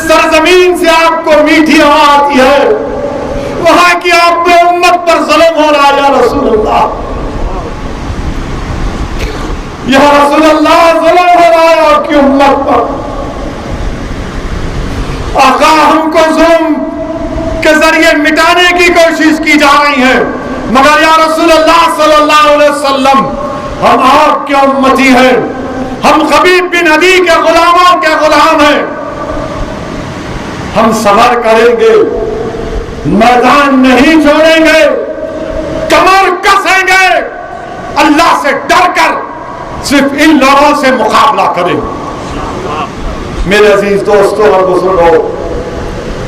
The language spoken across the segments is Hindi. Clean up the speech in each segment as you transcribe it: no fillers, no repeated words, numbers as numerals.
सरजमीन से आपको मीठी हवा आती है, वहां की आप पे उम्मत पर जुल्म हो रहा है। या रसूल अल्लाह, या रसूल अल्लाह, जुल्म हो रहा है आपकी उम्मत पर। आका, हमको जुल्म के जरिए मिटाने की कोशिश की जा रही है, मगर या रसूल अल्लाह सल्लल्लाहु अलैहि वसल्लम, हम आपके उम्मती हैं, हम खबीब बिन अदी के गुलामों के गुलाम हैं। हम सबर करेंगे, मैदान नहीं छोड़ेंगे, कमर कसेंगे, अल्लाह से डरकर सिर्फ इन लोगों से मुकाबला करेंगे। मेरे अजीज दोस्तों और बुजुर्गों,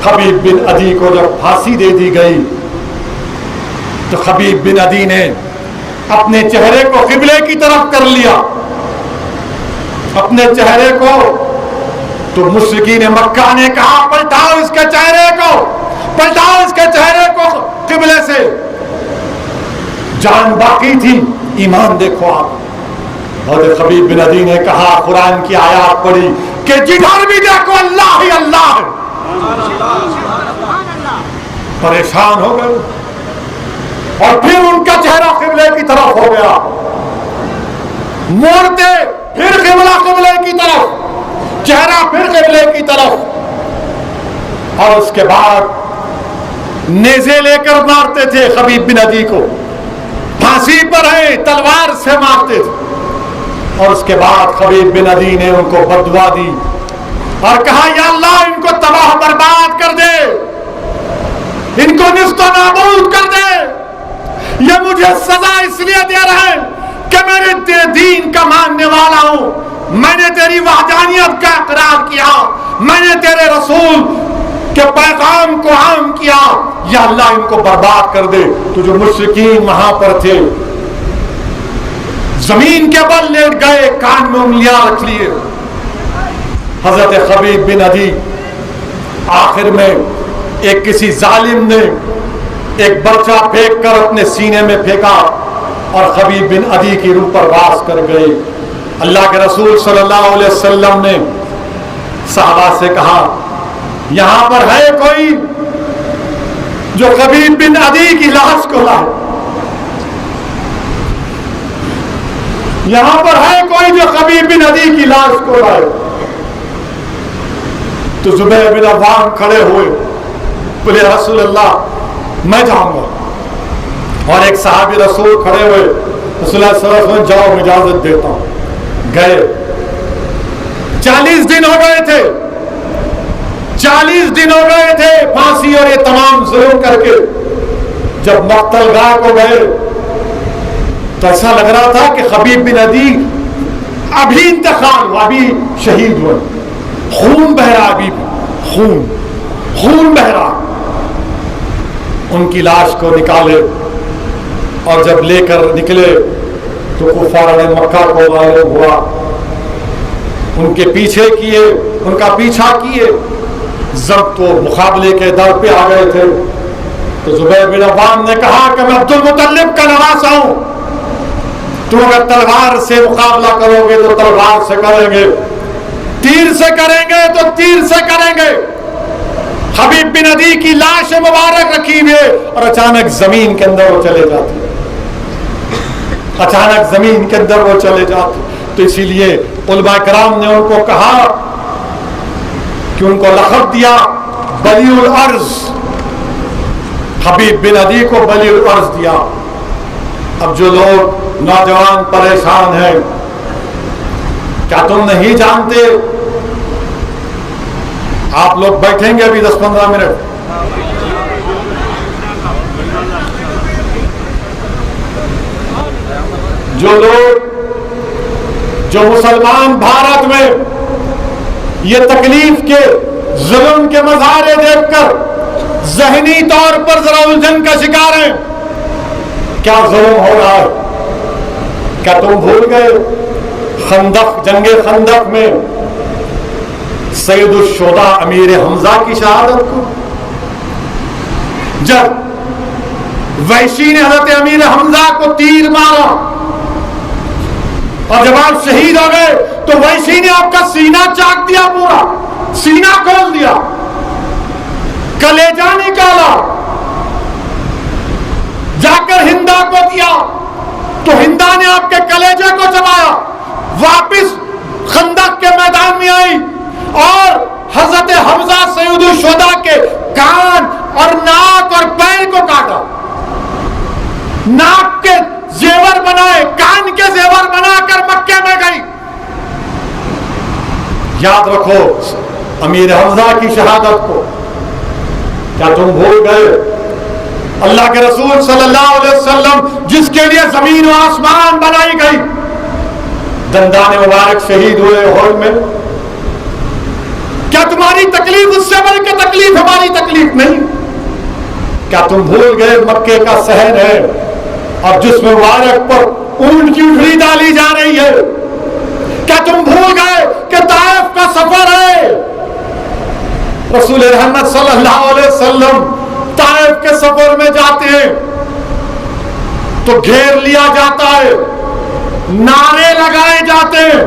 खबीब बिन अदी को जब फांसी दे दी गई तो खबीब बिन अदी ने अपने चेहरे को किबले की तरफ कर लिया, अपने चेहरे को। तो मुश्रिकीन मक्का ने कहा, पलटाओ इसके चेहरे को, पलटाओ इसके चेहरे को किबले से। जान बाकी थी, ईमान देखो आप। और खबीब बिन अदी ने कहा, कुरान की आयत पढ़ी कि जिधर भी देखो अल्लाह ही अल्लाह है। परेशान हो गए और फिर उनका चेहरा किबले की तरफ हो गया, मोड़ते फिर किबला किबले की तरफ, चेहरा फिर किबले की तरफ। और उसके बाद नेज़े लेकर मारते थे खबीब बिन अदी को, फांसी पर है तलवार से मारते थे। और उसके बाद खबीब बिन अदी ने उनको बददुआ दी और कहा, या अल्लाह, इनको तबाह बर्बाद कर दे, इनको निस्तो नाबूद कर दे। ये मुझे सजा इसलिए दे रहे हैं कि मैंने तेरे दीन का मानने वाला हूं, मैंने तेरी वहदानियत का इकरार किया, मैंने तेरे रसूल के पैगाम को आम किया। या अल्लाह, इनको बर्बाद कर दे। तो जो मुश्रिकीन वहां पर थे जमीन के बल लेट गए, कान में उंगलियां रख लिए। हजरत खबीब बिन अदी आखिर में एक किसी जालिम ने एक बर्चा फेंक कर अपने सीने में फेंका और खबीब बिन अदी की रूह पर वास कर गए। अल्लाह के रसूल सल्लल्लाहु अलैहि वसल्लम ने सहाबा से कहा, यहां पर है कोई जो खबीब बिन अदी की लाश को लाए, यहां पर है कोई जो खबीब बिन अदी की लाश को लाए। तो जुबैर बिन अव्वाम खड़े हुए, बोले, रसूल अल्लाह, मैं जाऊंगा। और एक सहाबी रसूल खड़े हुए, रसूल अल्लाह, जाओ, मैं इजाजत देता हूं। गए। 40 दिन हो गए थे, 40 दिन हो गए थे फांसी और ये तमाम जुल्म करके। जब मक्तलगाह को गए तो ऐसा लग रहा था कि खबीब बिन अदी अभी इंतकाल हुआ, अभी शहीद हुए, खून बह रहा, अभी खून बह रहा। उनकी लाश को निकाले और जब लेकर निकले तो कुफार मक्का को मालूम हुआ, उनके पीछे किए, उनका पीछा किए। जब तो मुकाबले के दर पे आ गए थे तो जुबैर बिन अव्वाम ने कहा कि मैं अब्दुल मुत्तलिब का नवासा हूं, तुम अगर तलवार से मुकाबला करोगे तो तलवार से करेंगे, तीर से करेंगे तो तीर से करेंगे। खबीब बिन अदी की लाश मुबारक रखी हुई और अचानक जमीन के अंदर वो चले जाते, अचानक जमीन के अंदर वो चले जाते। तो इसीलिए उलमा कराम ने उनको कहा कि उनको लक़ब दिया बलीउल अर्ज़, खबीब बिन अदी को बलीउल अर्ज़ दिया। अब जो लोग नौजवान परेशान हैं, क्या तुम नहीं जानते? आप लोग बैठेंगे अभी 10-15 मिनट। जो लोग, जो मुसलमान भारत में ये तकलीफ के, जुल्म के मज़ारे देखकर ज़हनी तौर पर जरा उलझन का शिकार हैं, क्या जुल्म हो रहा है? क्या तुम भूल गए खंदक, जंगे खंदक में सैयदुल शुहदा अमीर हमजा की शहादत को? जब वैशी ने हजरत अमीर हमजा को तीर मारा और जब आप शहीद हो गए तो वैशी ने आपका सीना चाक दिया पूरा, सीना खोल दिया, कलेजा निकाला, जाकर हिंदा को दिया तो हिंदा ने आपके कलेजे को चबाया, वापिस खंदक के मैदान में आई और हजरत हमजा सैयदुल शुहदा के कान और नाक और पैर को काटा, नाक के जेवर बनाए, कान के जेवर बनाकर मक्के में गई। याद रखो अमीर हमजा की शहादत को। क्या तुम भूल गए अल्लाह के रसूल सल्लल्लाहु अलैहि वसल्लम जिसके लिए जमीन और आसमान बनाई गई, दंदाने मुबारक शहीद हुए उहद में। क्या तुम्हारी तकलीफ उससे बढ़ के तकलीफ हमारी तकलीफ नहीं? क्या तुम भूल गए मक्के का शहर है और जिसमें मुबारक पर ऊंट की उठड़ी डाली जा रही है? क्या तुम भूल गए कि ताइफ का सफर है? रसूल रहमत सल्लल्लाहु अलैहि वसल्लम ताइफ के सफर में जाते हैं तो घेर लिया जाता है, नारे लगाए जाते हैं,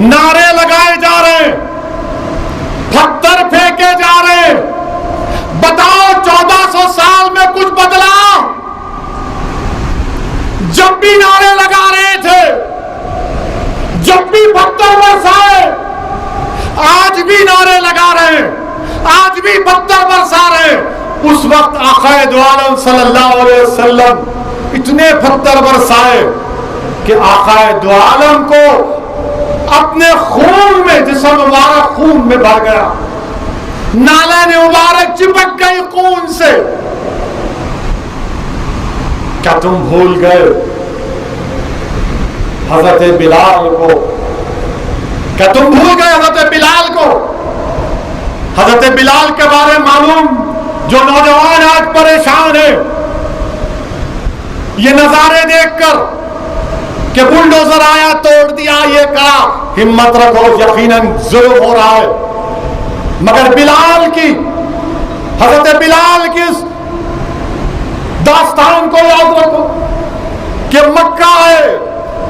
नारे लगाए जा रहे हैं, पत्थर फेंके जा रहे हैं। बताओ 1400 साल में कुछ बदला? जब भी नारे लगा रहे थे, जब भी पत्थर बरसाए, आज भी नारे लगा रहे हैं, आज भी पत्थर बरसा रहे हैं। उस वक्त आक़ाए दो आलम सल्लल्लाहु अलैहि वसल्लम इतने पत्थर बरसाए कि आक़ाए दो आलम को अपने खून में, जिस्म मुबारक खून में भर गया, नाला ने मुबारक चिपक गई खून से। क्या तुम भूल गए हजरत बिलाल को? क्या तुम भूल गए हजरत बिलाल को? हजरत बिलाल के बारे में मालूम, जो नौजवान आज परेशान है ये नजारे देखकर कि बुलडोजर आया तोड़ दिया, ये करा, हिम्मत रखो, यकीनन जुल्म हो रहा है। मगर बिलाल की, हजरत बिलाल की इस दास्तान को याद रखो कि मक्का है,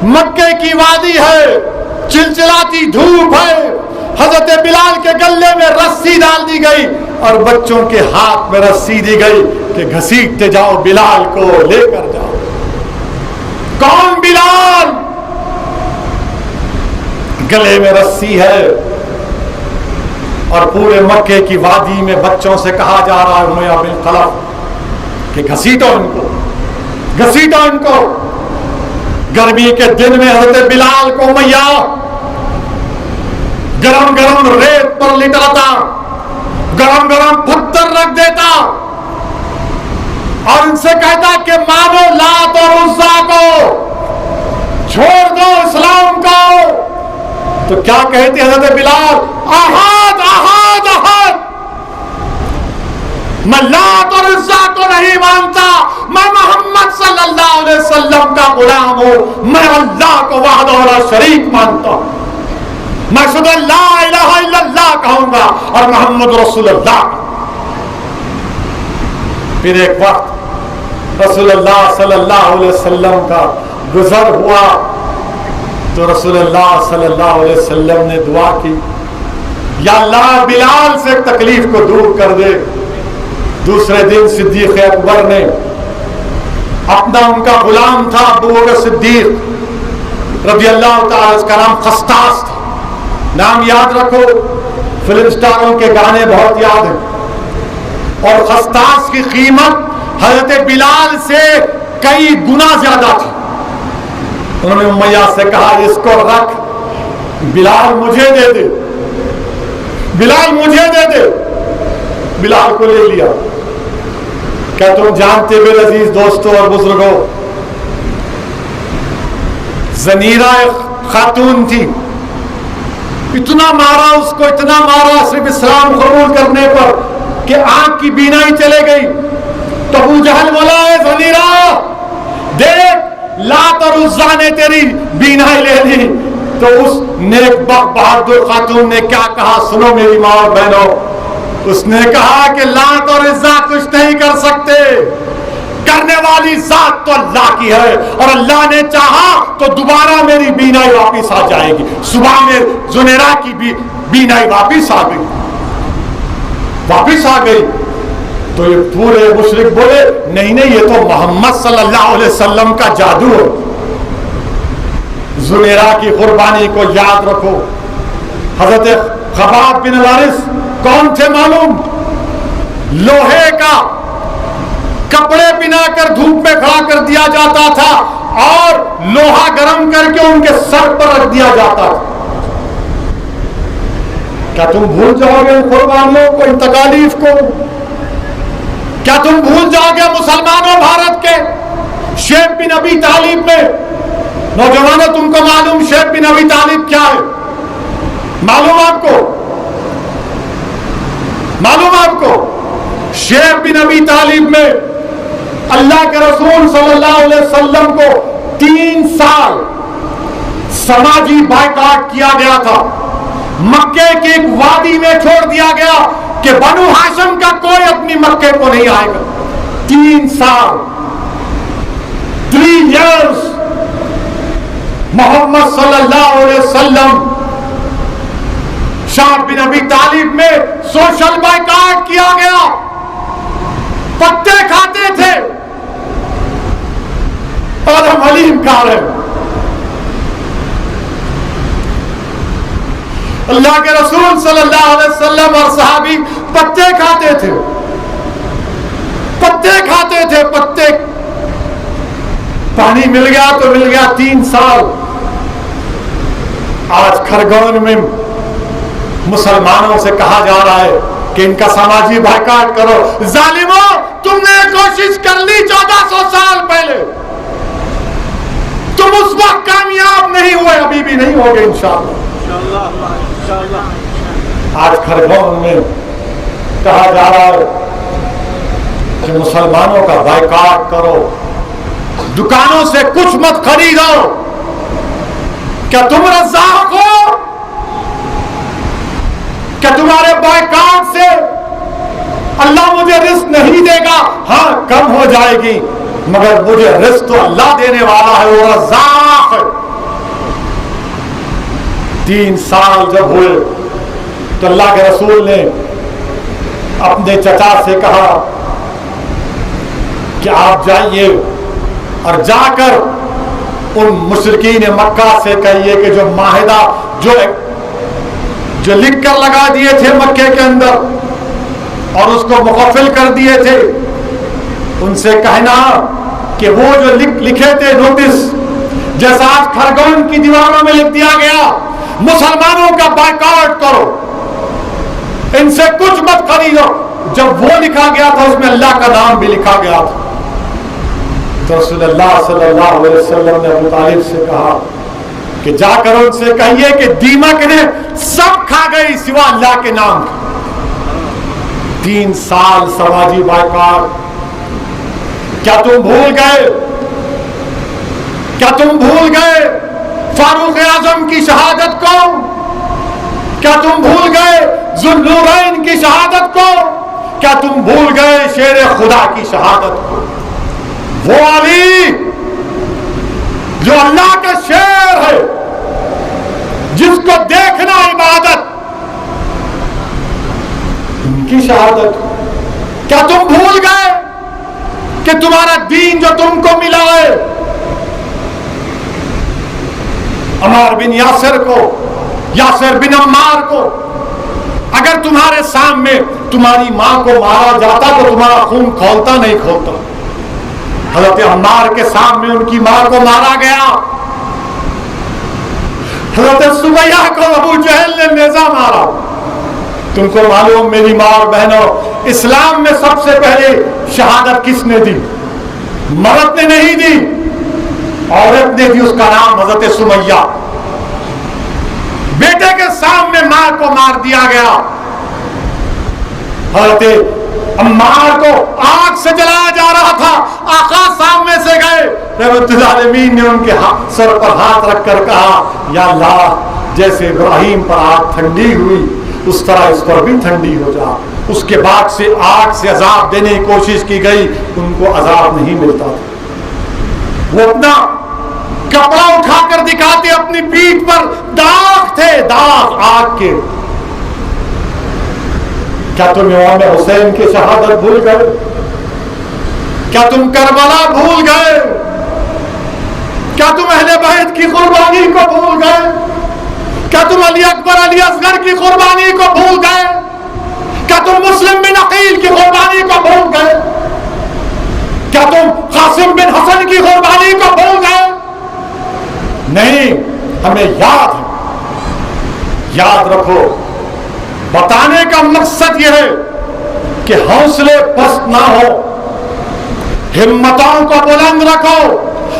मक्के की वादी है, चिलचिलाती धूप है, हजरत बिलाल के गले में रस्सी डाल दी गई और बच्चों के हाथ में रस्सी दी गई कि घसीटते जाओ, बिलाल को लेकर जाओ। कौन बिलाल? गले में रस्सी है और पूरे मक्के की वादी में बच्चों से कहा जा रहा है उमैया बिन खलफ कि घसीटो इनको, घसीटो इनको। गर्मी के दिन में हजरत बिलाल को उमैया गरम गरम रेत पर लिटाता, गरम गरम पत्थर रख देता और इनसे कहता कि मानो लात और उज़्ज़ा को, छोड़ दो इस्लाम को। तो क्या कहते हजरत बिलाल? अहद अहद अहद, मैं लात और उज़्ज़ा को नहीं मानता, मैं मोहम्मद सल्लल्लाहु अलैहि वसल्लम का गुलाम हूं, मैं अल्लाह को वहदहू ला शरीक मानता हूं, मैं शुद्ध ला इलाहा इल्लल्लाह कहूंगा और मोहम्मद रसूलुल्लाह। फिर एक वक्त रसूलुल्लाह सल्लल्लाहु अलैहि वसल्लम का गुजर हुआ तो रसूलुल्लाह सल्लल्लाहु अलैहि वसल्लम ने दुआ की, या अल्लाह बिलाल से तकलीफ को दूर कर दे। दूसरे दिन सिद्दीक अकबर ने अपना, उनका गुलाम था अबू बकर सिद्दीक रज़ी अल्लाह तआला, उसका नाम खस्तास था। नाम याद रखो, फिल्म स्टारों के गाने बहुत याद हैं। और खस्तास की कीमत हजरत बिलाल से कई गुना ज्यादा थी। उन्होंने उमैया से कहा इसको रख, बिलाल मुझे दे दे, बिलाल मुझे दे दे। बिलाल को ले लिया। क्या तुम जानते हो अजीज दोस्तों और बुजुर्गों, जनीरा एक खातून थी, इतना मारा उसको, इतना मारा सिर्फ इस्लाम कबूल करने पर कि आंख की बीनाई चले गई। तो अबू जहल बोला, है जनीरा देख, लात और उज़्ज़ा ने तेरी बीनाई ले ली। तो उस नेक बहादुर खातून ने क्या कहा, सुनो मेरी माँ और बहनों, उसने कहा कि लात और उज़्ज़ा कुछ नहीं कर सकते, करने वाली जात तो अल्लाह की है और अल्लाह ने चाहा तो दोबारा मेरी बीनाई वापिस आ जाएगी। सुबह में जुनेरा की भी बीनाई वापिस आ गई, वापिस आ गई। तो ये पूरे मुशरिक बोले नहीं नहीं, ये तो मोहम्मद सल्लल्लाहु अलैहि वसल्लम का जादू है। जुनेरा की कुर्बानी को याद रखो। हजरत खबाब बिन वारिस कौन थे मालूम? लोहे का कपड़े पिनाकर धूप में खड़ा कर दिया जाता था और लोहा गर्म करके उनके सर पर रख दिया जाता था। क्या तुम भूल जाओगे इन कुर्बानियों को, इन तकालीफ को? क्या तुम भूल जाओगे मुसलमानों भारत के शेख बिन अबी तालिब में? नौजवानों, तुमको मालूम शेख बिन अबी तालिब क्या है? मालूम आपको? मालूम आपको? शेख बिन अबी तालिब में अल्लाह के रसूल सल्लल्लाहु अलैहि वसल्लम को 3 साल समाजी बायकॉट किया गया था। मक्के की एक वादी में छोड़ दिया गया कि बनु हाशिम का कोई अपनी मक्के को नहीं आएगा। 3 साल, 3 years मोहम्मद सल्लल्लाहु अलैहि वसल्लम शाह बिन अबी तालिब में सोशल बायकॉट किया गया। पत्ते खाते थे और हम हलीम खा रहे हैं। अल्लाह के रसूल सल्लल्लाहु अलैहि वसल्लम और सहाबी पत्ते खाते थे, पत्ते खाते थे, पत्ते। पानी मिल गया तो मिल गया। 3 साल। आज खरगोन में मुसलमानों से कहा जा रहा है कि इनका सामाजिक बायकॉट करो। जालिमों, तुमने कोशिश कर ली 1400 साल पहले, तुम उस वक्त कामयाब नहीं हुए, अभी भी नहीं होगे इंशाअल्लाह। आज खरगोन में कहा जा रहा है कि मुसलमानों का बायकॉट करो, दुकानों से कुछ मत खरीदो। क्या तुम रज़ाक हो? क्या तुम्हारे बायकॉट से अल्लाह मुझे रिस्क नहीं देगा? हाँ, कम हो जाएगी, मगर मुझे रिस्क तो अल्लाह देने वाला है, वो रज़ाक है। 3 साल जब हुए तो अल्लाह के रसूल ने अपने चचा से कहा कि आप जाइए और जाकर उन मुशरिकीन मक्का से कहिए कि जो माहिदा जो लिख कर लगा दिए थे मक्के के अंदर और उसको मुकफ़िल कर दिए थे, उनसे कहना कि वो जो लिखे थे नोटिस, जैसा आज खरगोन की दीवारों में लिख दिया गया, मुसलमानों का बायकॉट करो, इनसे कुछ मत खरीदो। जब वो लिखा गया था उसमें अल्लाह का नाम भी लिखा गया था। तो रसूलुल्लाह सल्लल्लाहु अलैहि वसल्लम ने अबू तालिब से कहा कि जाकर उनसे कहिए कि दीमक ने सब खा गई सिवा अल्लाह के नाम का। 3 साल समाजी बायकॉट। क्या तुम भूल गए? क्या तुम भूल गए फारूक आजम की शहादत को? क्या तुम भूल गए जुल्लुरैन की शहादत को? क्या तुम भूल गए शेर खुदा की शहादत को? वो अली जो अल्लाह का शेर है, जिसको देखना इबादत, उनकी शहादत। क्या तुम भूल गए कि तुम्हारा दीन जो तुमको मिला है, अम्मार बिन यासिर को, यासिर बिन अम्मार को, अगर तुम्हारे सामने तुम्हारी मां को मारा जाता तो तुम्हारा खून खौलता नहीं खौलता। हज़रत अम्मार के सामने उनकी मां को मारा गया। हज़रत सुमैया को अबू जहल ने नेज़ा मारा। तुमको मालूम मेरी मां और बहनों, इस्लाम में सबसे पहले शहादत किसने दी? मर्द ने नहीं दी, औरत ने दी। उसका नाम हज़रत सुमैया। बेटे के सामने मां को मार दिया गया। हज़रत अम्मार को आग से जलाया जा रहा था, आका सामने से गए, रहमतुल्लाह अलमीन ने उनके सर पर हाथ रखकर कहा, या अल्लाह, जैसे इब्राहिम पर आग ठंडी हुई उस तरह इस पर भी ठंडी हो जा। उसके बाद से आग से अजाब देने की कोशिश की गई, उनको अजाब नहीं मिलता था। वो अपना कपड़ा उठाकर दिखाते, अपनी पीठ पर दाग थे, दाग आग के। क्या तुम इमाम हुसैन की शहादत भूल गए? क्या तुम करबला भूल गए? क्या तुम अहले बैत की कुर्बानी को भूल गए? क्या तुम अली अकबर अली असगर की कुर्बानी को भूल गए? क्या तुम मुस्लिम बिन अकील की कुर्बानी को भूल गए? क्या तुम कासिम बिन हसन की कुर्बानी को भूल गए? नहीं, हमें याद है। याद रखो, बताने का मकसद यह है कि हौसले पस्त ना हो, हिम्मतों को बुलंद रखो।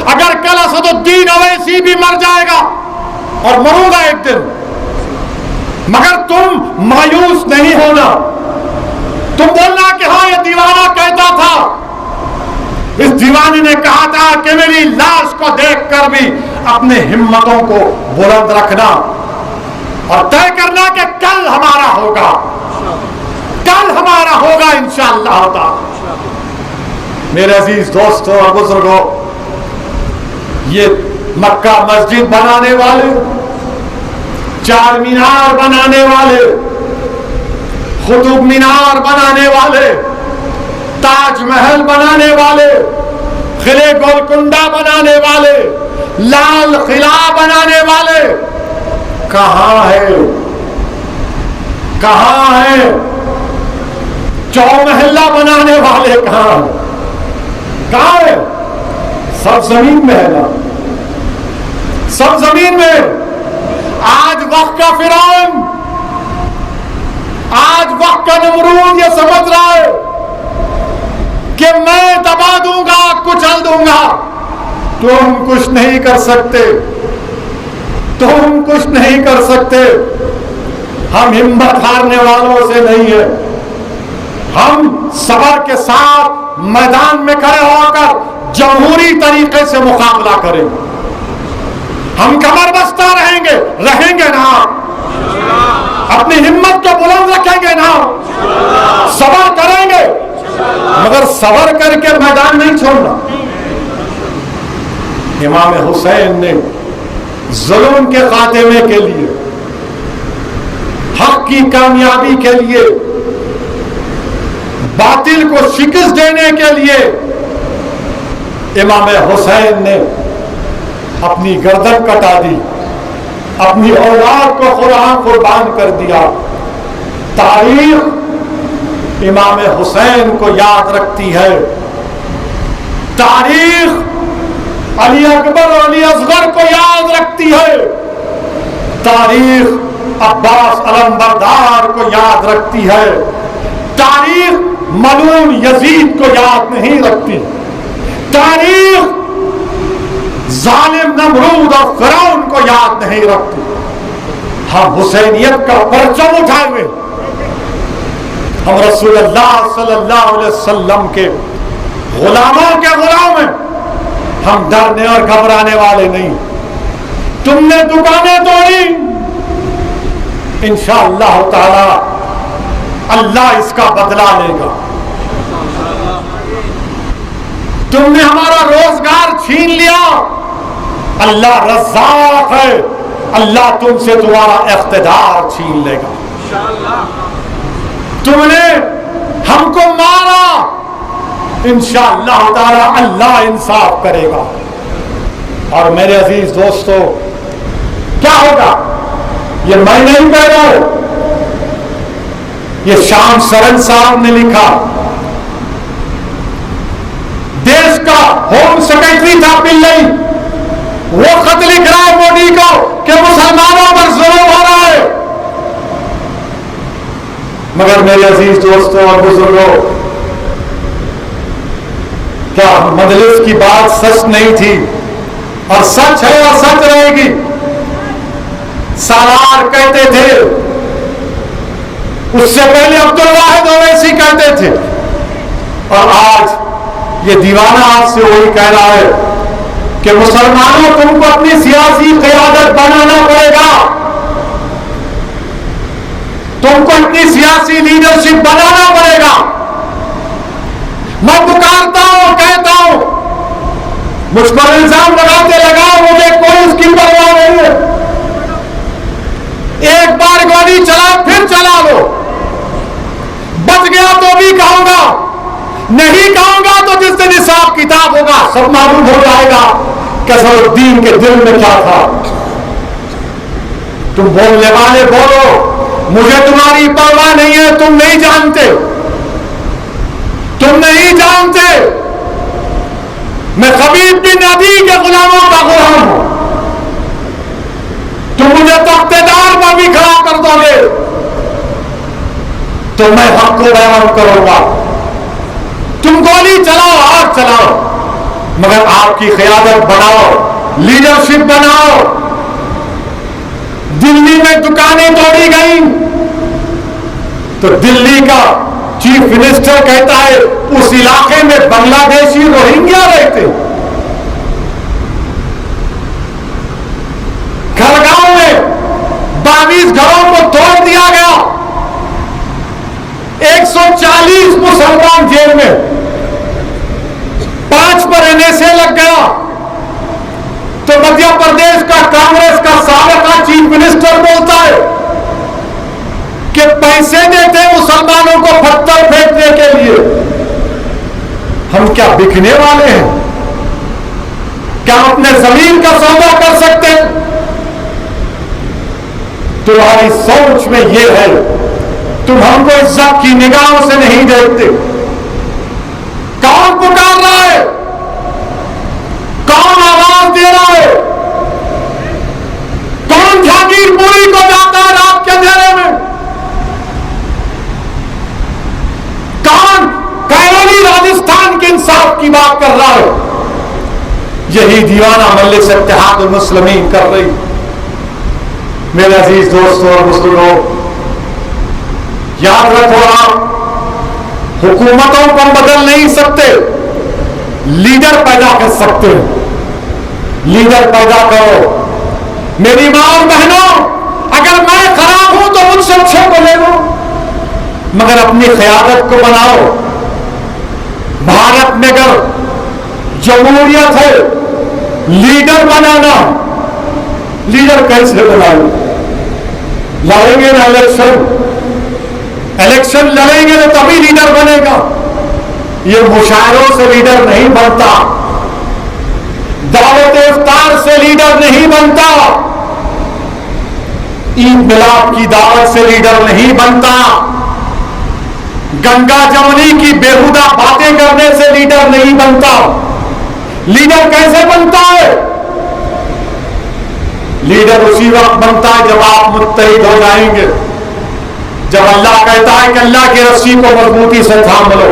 अगर कल असदुद्दीन अवैसी भी मर जाएगा, और मरूंगा एक दिन, मगर तुम मायूस नहीं होना। तुम बोलना कि हाँ, ये दीवाना कहता था, इस दीवाने ने कहा था कि मेरी लाश को देखकर भी अपने हिम्मतों को बुलंद रखना और तय करना कि कल हमारा होगा, कल हमारा होगा इंशाअल्लाह ताला। मेरे अजीज दोस्तों और बुजुर्गों, ये मक्का मस्जिद बनाने वाले, चार मीनार बनाने वाले, कुतुब मीनार बनाने वाले, ताजमहल बनाने वाले, किले गोलकुंडा बनाने वाले, लाल किला बनाने वाले कहां है? कहां है? चौमहल्ला बनाने वाले कहां है? कहां है? सब जमीन में है ना, सब जमीन में। आज वक्त का फिरौन, आज वक्त का नमरूद ये समझ रहा है कि मैं दबा दूंगा, कुचल दूंगा। तुम कुछ नहीं कर सकते, तुम कुछ नहीं कर सकते। हम हिम्मत हारने वालों से नहीं है। हम सबर के साथ मैदान में खड़े होकर जमहूरी तरीके से मुकाबला करेंगे। हम कमर बस्ता रहेंगे, रहेंगे ना, अपनी हिम्मत को बुलंद रखेंगे ना, सबर करेंगे, मगर सबर करके मैदान नहीं छोड़ना। इमाम हुसैन ने जुल्म के खात्मे के लिए, हक की कामयाबी के लिए, बातिल को शिकस्त देने के लिए इमाम हुसैन ने अपनी गर्दन कटा दी, अपनी औलाद को खुदा कुर्बान कर दिया। तारीख इमाम हुसैन को याद रखती है। तारीख अली अकबर और अली असगर को याद रखती है। तारीख अब्बास अलमबरदार को याद रखती है। तारीख मलून यजीद को याद नहीं रखती। तारीख जालिम नमरूद और फिरौन को याद नहीं रखती। हम हुसैनियत का परचम उठाए हुए, हम रसूलुल्लाह सल्लल्लाहु अलैहि वसल्लम के गुलामों के गुलाम हैं। हम डरने और घबराने वाले नहीं। तुमने दुकानें तोड़ी, इंशाअल्लाह ताला अल्लाह इसका बदला लेगा। तुमने हमारा रोजगार छीन लिया, अल्लाह रज़्ज़ाक़ है, अल्लाह तुमसे तुम्हारा इख्तिदार छीन लेगा। तुमने हमको मारा, इंशाअल्लाह ताला अल्लाह इंसाफ करेगा। और मेरे अजीज दोस्तों, क्या होगा? ये मैं नहीं कह रहा हूं, ये शाम सरन साहब ने लिखा। देश का होम सेक्रेटरी था पिल्लई, वो खत लिख रहा है मोदी को कि मुसलमानों पर जुल्म हो रहा है। मगर मेरे अजीज दोस्तों और बुजुर्गों, क्या मजलिस की बात सच नहीं थी? और सच है और सच रहेगी। सालार कहते थे, उससे पहले अब्दुल वाहिद ओवैसी कहते थे, और आज ये दीवाना आपसे वही कह रहा है कि मुसलमानों, तुमको अपनी सियासी क़यादत बनाना पड़ेगा। तुमको अपनी सियासी लीडरशिप बनाना पड़ेगा। मैं पुकारता हूं, कहता हूं, मुझ पर इल्जाम लगाओ, मुझे कोई उसकी परवाह नहीं है। एक बार गोली चला, फिर चला लो, हिसाब किताब होगा, सब मालूम हो जाएगा कि असदुद्दीन के दिल में क्या था। तुम बोलने वाले बोलो, मुझे तुम्हारी परवाह नहीं है, तुम नहीं जानते, तुम नहीं जानते मैं खबीब बिन अदी के गुलामों का गुलाम हूं। तुम मुझे तख्तेदार पर भी खड़ा कर दोगे तो मैं हक को बयान करूंगा। तुम गोली चलाओ, आग चलाओ, मगर आपकी क़यादत बनाओ, लीडरशिप बनाओ। दिल्ली में दुकानें तोड़ी गई तो दिल्ली का चीफ मिनिस्टर कहता है उस इलाके में बांग्लादेशी रोहिंग्या रहते। खड़गांव में 22 घरों को तोड़ दिया गया, 140 मुसलमान जेल में, 5 पर एनएसए लग गया। तो मध्य प्रदेश का कांग्रेस का साबिका चीफ मिनिस्टर बोलता है कि पैसे देते मुसलमानों को पत्थर फेंकने के लिए। हम क्या बिकने वाले हैं? क्या अपने जमीन का सौदा कर सकते हैं? तुम्हारी सोच में यह है, तुम हमको इज्जत की निगाहों से नहीं देखते। कौन पुकार रहा है? कौन आवाज दे रहा है? कौन जहांगीरपुरी को जाता है रात के अंधेरे में? कौन कैरोली राजस्थान के इंसाफ की बात कर रहा है? यही दीवाना मजलिस इत्तेहादुल मुस्लिमीन कर रही। मेरे अजीज दोस्तों और मुस्लिमों, याद रखो, आप हुकूमतों को बदल नहीं सकते, लीडर पैदा कर सकते हो। लीडर पैदा करो। मेरी मां और बहनों, अगर मैं खराब हूं तो मुझसे अच्छे को ले लो, मगर अपनी क़यादत को बनाओ। भारत में अगर जमहूरियत है, लीडर बनाना, लीडर कैसे बनाओ? लड़ेंगे ना इलेक्शन लड़ेंगे तो तभी लीडर बनेगा। ये मुशायरों से लीडर नहीं बनता, दावत इफ्तार से लीडर नहीं बनता, ईद मिलाद की दावत से लीडर नहीं बनता, गंगा जमुनी की बेहुदा बातें करने से लीडर नहीं बनता। लीडर कैसे बनता है? लीडर उसी वक्त बनता है जब आप मुत्तहिद हो जाएंगे, जब अल्लाह कहता है कि अल्लाह की रस्सी को मजबूती से थाम लो।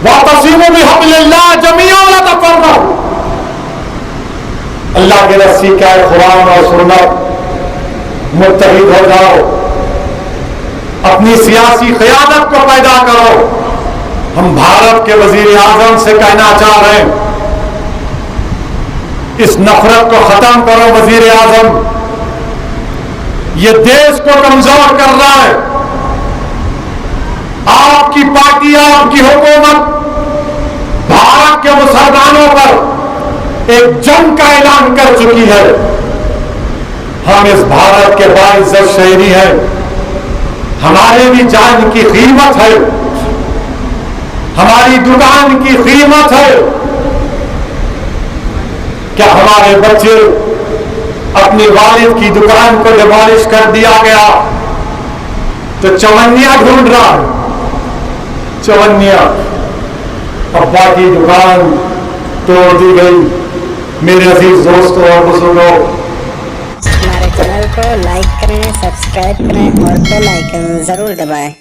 वातसिमू बिहब्लिल्लाह जमीअन वला तफर्रक़ू। अल्लाह की रस्सी क्या है? कुरान और सुन्नत। मुत्तहिद हो जाओ, अपनी सियासी क़यादत को पैदा करो। हम भारत के वजीर आजम से कहना चाह रहे हैं, इस नफरत को खत्म करो। वजीर आजम, ये देश को कमजोर कर रहा है। आपकी पार्टी, आपकी हुकूमत भारत के मुसलमानों पर एक जंग का ऐलान कर चुकी है। हम इस भारत के बाइज्जत शहरी हैं, हमारे भी जान की कीमत है, हमारी दुकान की कीमत है। क्या हमारे बच्चे, अपनी वालिद की दुकान को डिमोलिश कर दिया गया तो चवन्निया ढूंढ रहा है, चवन्निया। अब्बा की दुकान तोड़ दी गई। मेरे अजीज दोस्तों और बुजुर्गों, हमारे चैनल को लाइक करें, सब्सक्राइब करें और बेल आइकन जरूर दबाएं।